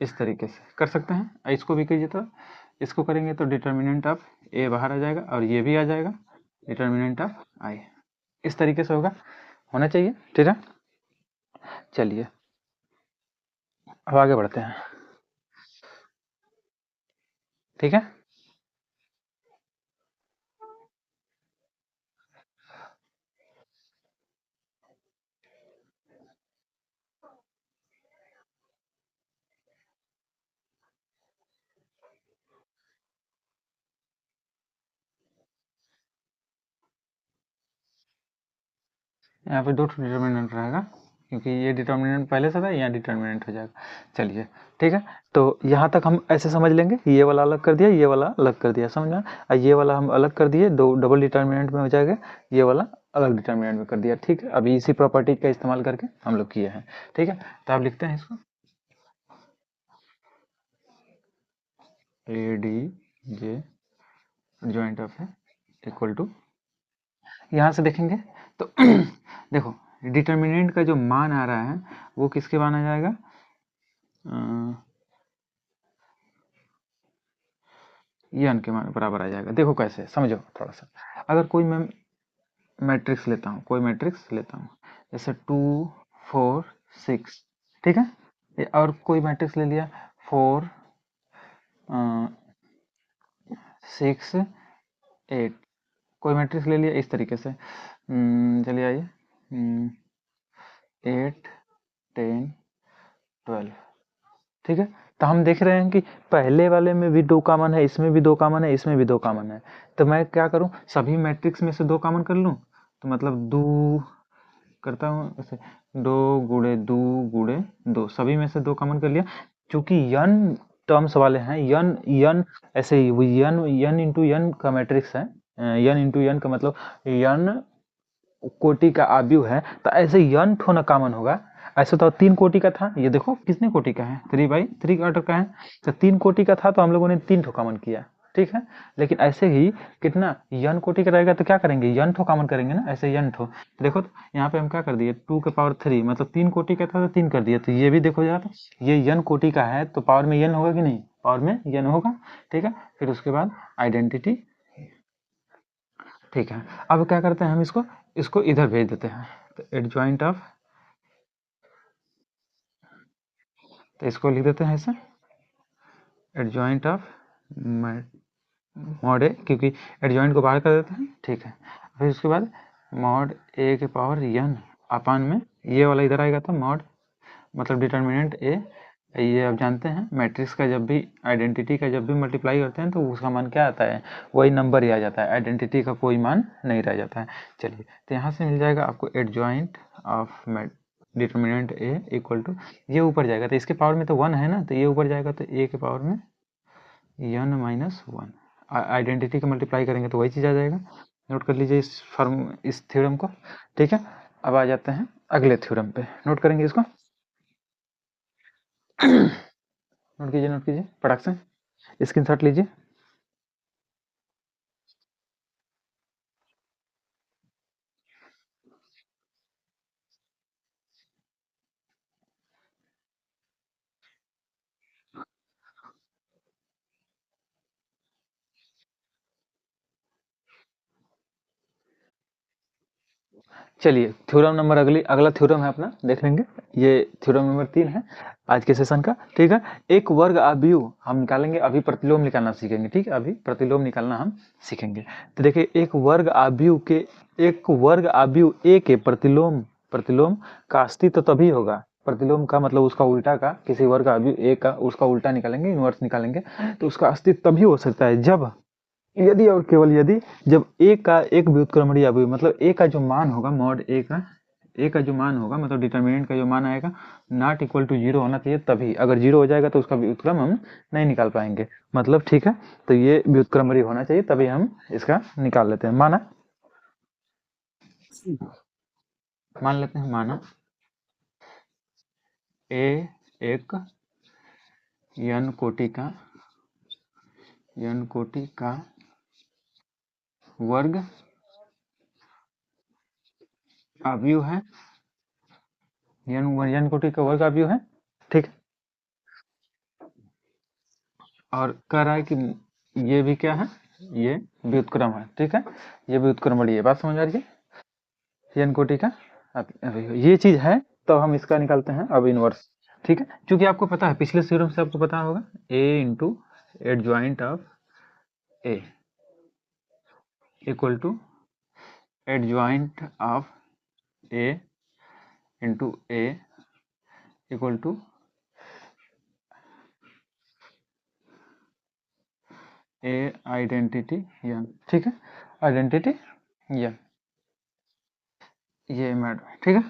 इस तरीके से कर सकते हैं। इसको भी कीजिए, तो इसको करेंगे तो डिटर्मिनेंट ऑफ ए बाहर आ जाएगा, और ये भी आ जाएगा डिटर्मिनेंट ऑफ आई, इस तरीके से होगा, होना चाहिए, ठीक है। चलिए अब आगे बढ़ते हैं। ठीक है। यहाँ पे 2 डिटर्मिनेंट रहेगा, क्योंकि ये डिटर्मिनेंट पहले से था, यहाँ डिटर्मिनेंट हो जाएगा। चलिए ठीक है, तो यहाँ तक हम ऐसे समझ लेंगे, ये वाला अलग कर दिया, ये वाला अलग कर दिया, समझ में। और ये वाला हम अलग कर दिए, दो डबल डिटर्मिनेंट में हो जाएगा, ये वाला अलग डिटर्मिनेंट में कर दिया। ठीक है, अभी इसी प्रॉपर्टी का इस्तेमाल करके हम लोग किए हैं। ठीक है, तो आप लिखते हैं इसको, ए डी जे ज्वाइंट ऑफ है इक्वल टू, यहाँ से देखेंगे तो देखो डिटर्मिनेंट का जो मान आ रहा है वो किसके मान आ जाएगा, यन के मान बराबर आ जाएगा। देखो कैसे, समझो थोड़ा सा। अगर कोई मैं मैट्रिक्स लेता हूँ, कोई मैट्रिक्स लेता हूँ जैसे 2 4 6, ठीक है, और कोई मैट्रिक्स ले लिया 4 6 8, कोई मैट्रिक्स ले लिया इस तरीके से। चलिए आइए, 8 10 12, ठीक है। तो हम देख रहे हैं कि पहले वाले में भी 2 कॉमन है, इसमें भी 2 कॉमन है, इसमें भी 2 कॉमन है। तो मैं क्या करूं, सभी मैट्रिक्स में से 2 कॉमन कर लूं, तो मतलब 2 करता हूँ ऐसे, 2 गुणे 2 गुणे 2, सभी में से 2 कॉमन कर लिया। चूंकि यन टर्म्स वाले हैं, यन यन ऐसे ही यन यन इंटू यन का मैट्रिक्स है, यन इंटू यन का मतलब यन कोटि का आव्यूह है, तो ऐसे यन ठो ना कॉमन होगा। ऐसे तो 3 कोटि का था, ये देखो कितने कोटि का है, 3/3 ऑर्डर का है, तो 3 कोटि का था तो हम लोगों ने 3 ठो कॉमन किया, ठीक है। लेकिन ऐसे ही कितना यन कोटि का रहेगा तो क्या करेंगे, यन ठो कॉमन करेंगे ना, ऐसे यन ठो। तो देखो तो यहाँ पे हम क्या कर दिए, 2 के पावर 3, मतलब 3 कोटि का था तो 3 कर दिया। तो ये भी देखो जरा, तो ये यन कोटि का है तो पावर में यन होगा कि नहीं, पावर में यन होगा, ठीक है। फिर उसके बाद आइडेंटिटी, ठीक है। अब क्या करते हैं हम, इसको इसको इधर भेज देते हैं, तो एडजॉइंट ऑफ, तो इसको लिख देते हैं ऐसे, एडजॉइंट ऑफ मॉड ए, क्योंकि एडजॉइंट को बाहर कर देते हैं, ठीक है। फिर उसके बाद मॉड ए के पावर यन अपान में, ये वाला इधर आएगा तो मॉड, मतलब डिटर्मिनेंट ए, ये आप जानते हैं मैट्रिक्स का जब भी आइडेंटिटी का जब भी मल्टीप्लाई करते हैं तो उसका मान क्या आता है, वही नंबर ही आ जाता है, आइडेंटिटी का कोई मान नहीं रह जाता है। चलिए, तो यहाँ से मिल जाएगा आपको adjoint of determinant A equal to, ये ऊपर जाएगा तो इसके पावर में तो 1 है ना, तो ये ऊपर जाएगा तो ए के पावर में n माइनस 1, आइडेंटिटी का मल्टीप्लाई करेंगे तो वही चीज़ आ जाएगा। नोट कर लीजिए इस थ्योरम को, ठीक है। अब आ जाते हैं अगले थ्योरम पे, नोट करेंगे इसको, नोट कीजिए फटाक से स्क्रीनशॉट लीजिए। चलिए थ्योरम नंबर अगला थ्योरम है अपना, देख लेंगे। ये थ्योरम नंबर 3 है आज के सेशन का, ठीक है। एक वर्ग आव्यूह हम निकालेंगे, अभी प्रतिलोम निकालना सीखेंगे, ठीक है, अभी प्रतिलोम निकालना हम सीखेंगे। तो देखिए एक वर्ग आव्यूह ए के प्रतिलोम, प्रतिलोम का अस्तित्व तभी होगा, प्रतिलोम का मतलब उसका उल्टा का, किसी वर्ग आव्यूह ए का उसका उल्टा निकालेंगे, इनवर्स निकालेंगे, तो उसका अस्तित्व तभी हो सकता है जब, यदि और केवल यदि, जब ए का एक व्युत्क्रमणीय अवयव, मतलब ए का जो मान होगा, मॉड ए का जो मान होगा, मतलब डिटर्मिनेंट का जो मान आएगा नॉट इक्वल टू 0 होना चाहिए, तभी। अगर 0 हो जाएगा तो उसका व्युत्क्रम हम नहीं निकाल पाएंगे, मतलब, ठीक है। तो ये व्युत्क्रमणीय होना चाहिए तभी हम इसका निकाल लेते हैं। माना, मान लेते हैं, माना ए एक n कोटि का वर्ग अवयव है, n कोटि का वर्ग अवयव है, ठीक। और कह रहा है कि ये भी क्या है, ये व्युत्क्रम है, ठीक है, ये व्युत्क्रम बड़ी है, बात समझ आ रही है, n कोटि का ये चीज है, तो हम इसका निकालते हैं अब इनवर्स, ठीक है। क्योंकि आपको पता है पिछले थ्योरम से आपको पता होगा a into adjoint of A equal to adjoint of A into A equal to A identity यन। ठीक है, आइडेंटिटी यन, ये मैड है। ठीक है,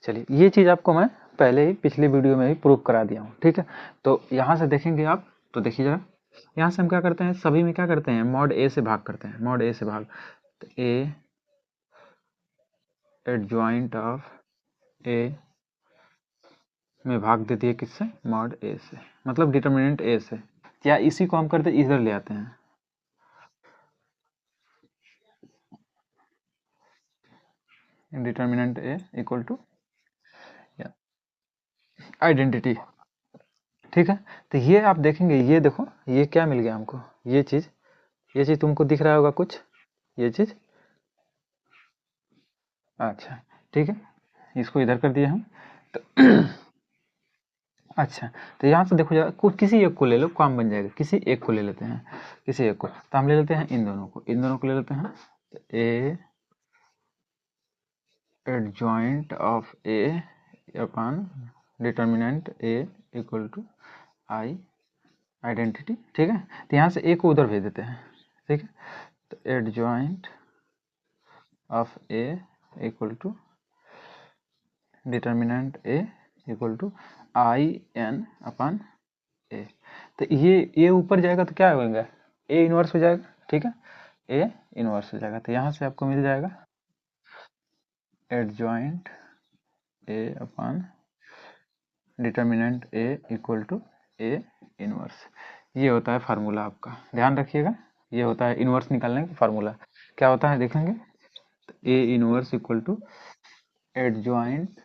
चलिए ये चीज़ आपको मैं पहले ही पिछली वीडियो में ही प्रूव करा दिया हूँ। ठीक है, तो यहाँ से देखेंगे आप, तो देखिए जरा, यहाँ से हम क्या करते हैं, सभी में क्या करते हैं, मॉड ए से भाग करते हैं, मॉड ए से भाग, तो ए एडजॉइंट ऑफ ए में भाग दे दिए किससे, मॉड ए से, मतलब डिटर्मिनेंट ए से, या इसी को हम करते इधर ले आते हैं, determinant A equal to identity. ठीक है, तो ये आप देखेंगे, ये देखो ये क्या मिल गया हमको, ये चीज़ तुमको दिख रहा होगा कुछ, ये चीज़, अच्छा ठीक है, इसको इधर कर दिए हम। तो अच्छा, तो यहाँ से देखो जरा, कुछ किसी एक को ले लो, काम बन जाएगा, किसी एक को ले लेते हैं, किसी एक को, तो हम ले लेते हैं इन दोनों को, इन दोनों को ले लेते हैं, A adjoint of A upon determinant A equal to I identity. ठीक है, तो यहाँ से ए को उधर भेज देते हैं। ठीक है, तो adjoint of A equal to determinant A equal to I N upon A, तो ये ऊपर जाएगा तो क्या होगा, ए इनवर्स हो जाएगा। ठीक है, ए इनवर्स हो जाएगा, तो यहाँ से आपको मिल जाएगा adjoint A upon determinant A equal to A inverse. ये होता है फार्मूला आपका, ध्यान रखिएगा, ये होता है इनवर्स निकालने का फार्मूला। क्या होता है देखेंगे, तो A inverse equal to adjoint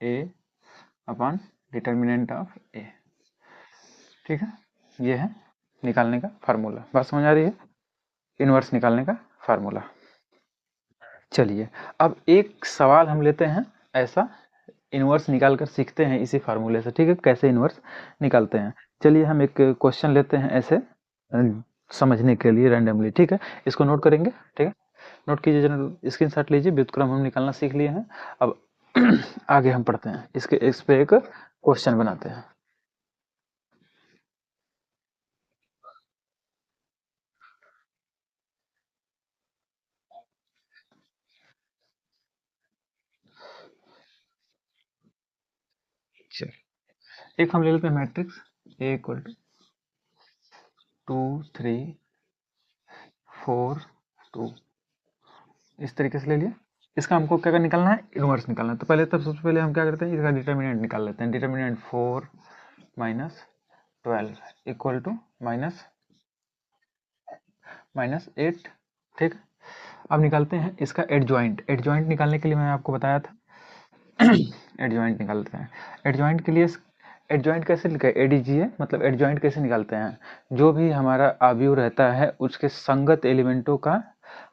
A upon determinant of A. ठीक है, ये है निकालने का फार्मूला, बात समझ आ रही है, इनवर्स निकालने का फार्मूला। चलिए अब एक सवाल हम लेते हैं ऐसा, इनवर्स निकाल कर सीखते हैं इसी फार्मूले से। ठीक है, कैसे इनवर्स निकालते हैं, चलिए हम एक क्वेश्चन लेते हैं ऐसे समझने के लिए रैंडमली। ठीक है, इसको नोट करेंगे। ठीक है, नोट कीजिए, जनरल स्क्रीनशॉट लीजिए, व्युत्क्रम हम निकालना सीख लिए हैं। अब आगे हम पढ़ते हैं, इस पे एक क्वेश्चन बनाते हैं। चलिए एक हम ले लेते हैं मैट्रिक्स ए इक्वल टू 2 3 4 2, इस तरीके से ले लिया। इसका हमको क्या निकालना है, इनवर्स निकालना है। तो पहले, तब सबसे पहले हम क्या करते हैं, इसका डिटर्मिनेंट निकाल लेते हैं। Determinant 4 minus 12 equal to minus 8। ठीक, अब निकालते हैं इसका एडजॉइंट। एडजॉइंट निकालने के लिए मैं आपको बताया था एडजॉइंट निकालते हैं, एडजॉइंट के लिए एडजॉइंट कैसे लिखा है, एडीजीए, मतलब एडजॉइंट कैसे निकालते हैं, जो भी हमारा अवयव रहता है उसके संगत एलिमेंटों का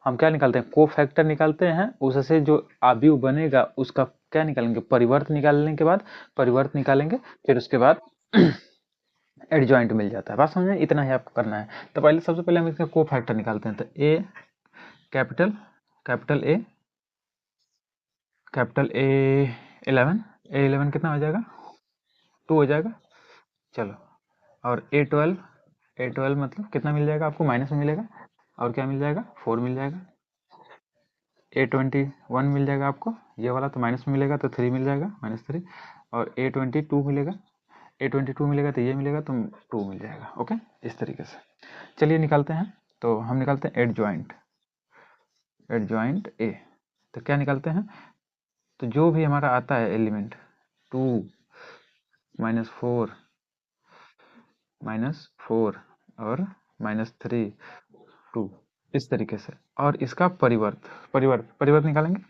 हम क्या निकालते हैं, को फैक्टर निकालते हैं, उससे जो अवयव बनेगा उसका क्या निकालेंगे, परिवर्त निकालने के बाद परिवर्त निकालेंगे, फिर उसके बाद एडजॉइंट मिल जाता है। बात समझे, इतना ही आपको करना है। तो पहले सबसे पहले हम इसका को फैक्टर निकालते हैं, तो ए कैपिटल, कैपिटल ए 11, ए 11 कितना हो जाएगा, 2 हो जाएगा। चलो, और ए 12 मतलब कितना मिल जाएगा आपको, माइनस में मिलेगा, और क्या मिल जाएगा, 4 मिल जाएगा। A21 मिल जाएगा आपको, ये वाला तो माइनस में मिलेगा, तो 3 मिल जाएगा, -3। और A22 मिलेगा, A22 मिलेगा तो ये मिलेगा, तो 2 मिल जाएगा। ओके, इस तरीके से चलिए निकालते हैं। तो हम निकालते हैं एडजॉइंट, एडजॉइंट ए, तो क्या निकालते हैं, तो जो भी हमारा आता है एलिमेंट, 2 -4 -4 और -3 2, इस तरीके से, और इसका परिवर्त, परिवर्त निकालेंगे,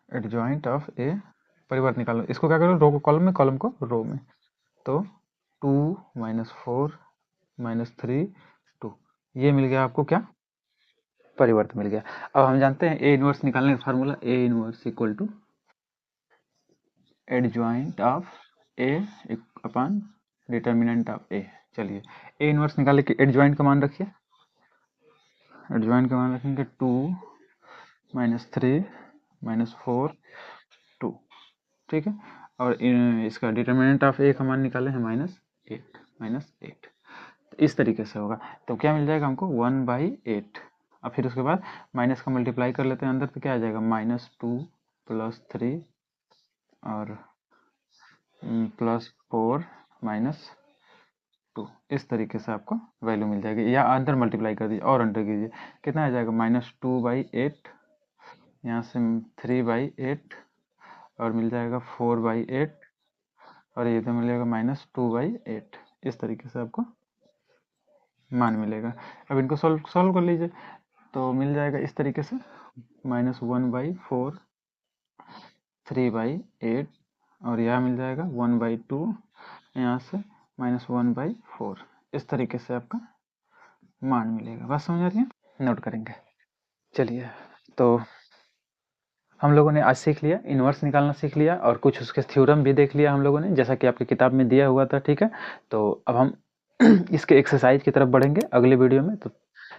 एडजॉइंट ऑफ ए, परिवर्त निकालो, इसको क्या करो, रो को कॉलम में, कॉलम को रो में, तो 2 -4 -3 2, ये मिल गया आपको क्या, परिवर्त मिल गया। अब हम जानते हैं ए इनवर्स निकालने का formula, A inverse equal to adjoint of A upon determinant of A. चलिए ए इनवर्स निकाले कि एडजॉइंट का मान रखिए, एडजॉइंट का मान रखेंगे 2 - 3 - 4 2, ठीक है। और इसका डिटर्मिनेंट ऑफ ए का मान निकाले हैं -8 इस तरीके से होगा। तो क्या मिल जाएगा हमको 1/8। अब फिर उसके बाद माइनस का मल्टीप्लाई कर लेते हैं अंदर, तो क्या आ जाएगा -2 + 3 और +4 -2 इस तरीके से आपको वैल्यू मिल जाएगी। या अंदर मल्टीप्लाई कर दीजिए और अंदर कीजिए, कितना आ जाएगा -2/8, यहाँ से 3/8 और मिल जाएगा 4/8 और ये तो मिलेगा -2/8। इस तरीके से आपको मान मिलेगा। अब इनको सॉल्व कर लीजिए तो मिल जाएगा इस तरीके से -1/4 3/8 और यहाँ मिल जाएगा 1/2, यहाँ से -1/4। इस तरीके से आपका मान मिलेगा। बात समझ आ रही है? नोट करेंगे। चलिए तो हम लोगों ने आज सीख लिया, इन्वर्स निकालना सीख लिया और कुछ उसके थ्योरम भी देख लिया हम लोगों ने, जैसा कि आपकी किताब में दिया हुआ था, ठीक है। तो अब हम इसके एक्सरसाइज की तरफ बढ़ेंगे अगले वीडियो में। तो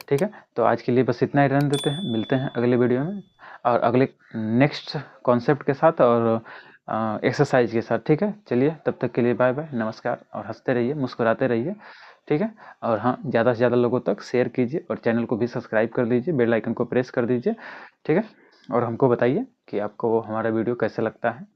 ठीक है, तो आज के लिए बस इतना ही रहने देते हैं, मिलते हैं अगले वीडियो में और अगले नेक्स्ट कॉन्सेप्ट के साथ और एक्सरसाइज के साथ, ठीक है। चलिए तब तक के लिए बाय बाय, नमस्कार और हंसते रहिए, मुस्कुराते रहिए, ठीक है। और हाँ, ज़्यादा से ज़्यादा लोगों तक शेयर कीजिए और चैनल को भी सब्सक्राइब कर दीजिए, बेल आइकन को प्रेस कर दीजिए, ठीक है। और हमको बताइए कि आपको हमारा वीडियो कैसे लगता है।